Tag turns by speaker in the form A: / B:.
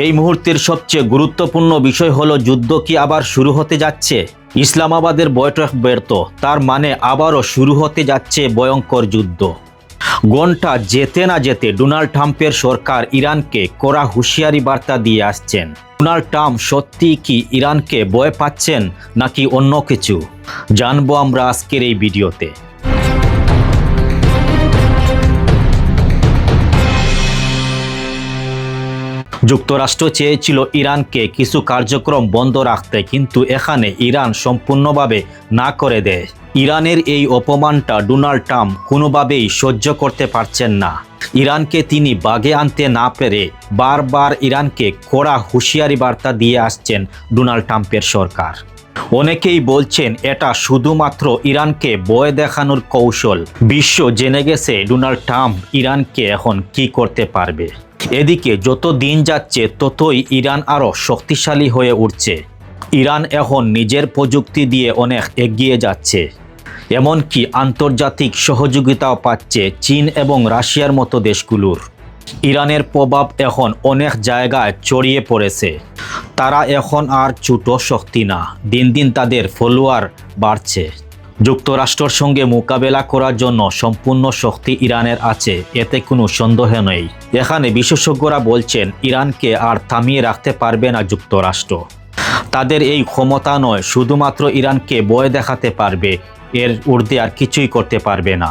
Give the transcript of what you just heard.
A: এই মুহূর্তের সবচেয়ে গুরুত্বপূর্ণ বিষয় হলো, যুদ্ধ কি আবার শুরু হতে যাচ্ছে? ইসলামাবাদের বৈঠক ব্যর্থ, তার মানে আবারও শুরু হতে যাচ্ছে ভয়ঙ্কর যুদ্ধ। ঘণ্টা যেতে না যেতে ডোনাল্ড ট্রাম্পের সরকার ইরানকে কড়া হুঁশিয়ারি বার্তা দিয়ে আসছেন। ডোনাল্ড ট্রাম্প সত্যি কি ইরানকে ভয় পাচ্ছেন নাকি অন্য কিছু, জানবো আমরা আজকের এই ভিডিওতে। যুক্তরাষ্ট্র চেয়েছিল ইরানকে কিছু কার্যক্রম বন্ধ রাখতে, কিন্তু এখানে ইরান সম্পূর্ণভাবে না করে দেয়। ইরানের এই অপমানটা ডোনাল্ড ট্রাম্প কোনোভাবেই সহ্য করতে পারছেন না। ইরানকে তিনি বাগে আনতে না পেরে বারবার ইরানকে কড়া হুঁশিয়ারি বার্তা দিয়ে আসছেন ডোনাল্ড ট্রাম্পের সরকার। অনেকেই বলছেন এটা শুধুমাত্র ইরানকে ভয় দেখানোর কৌশল। বিশ্ব জেনে গেছে ডোনাল্ড ট্রাম্প ইরানকে এখন কি করতে পারবে। এদিকে যত দিন যাচ্ছে ততই ইরান আরও শক্তিশালী হয়ে উঠছে। ইরান এখন নিজের প্রযুক্তি দিয়ে অনেক এগিয়ে যাচ্ছে, এমনকি আন্তর্জাতিক সহযোগিতাও পাচ্ছে চীন এবং রাশিয়ার মতো দেশগুলোর। ইরানের প্রভাব এখন অনেক জায়গায় ছড়িয়ে পড়েছে। তারা এখন আর ছোট শক্তি না, দিন দিন তাদের ফলোয়ার বাড়ছে। যুক্তরাষ্ট্রের সঙ্গে মোকাবেলা করার জন্য সম্পূর্ণ শক্তি ইরানের আছে, এতে কোনো সন্দেহ নেই। এখানে বিশেষজ্ঞরা বলছেন ইরানকে আর থামিয়ে রাখতে পারবে না যুক্তরাষ্ট্র। তাদের এই ক্ষমতা নয়, শুধুমাত্র ইরানকে ভয় দেখাতে পারবে, এর ঊর্ধ্বে আর কিছুই করতে পারবে না।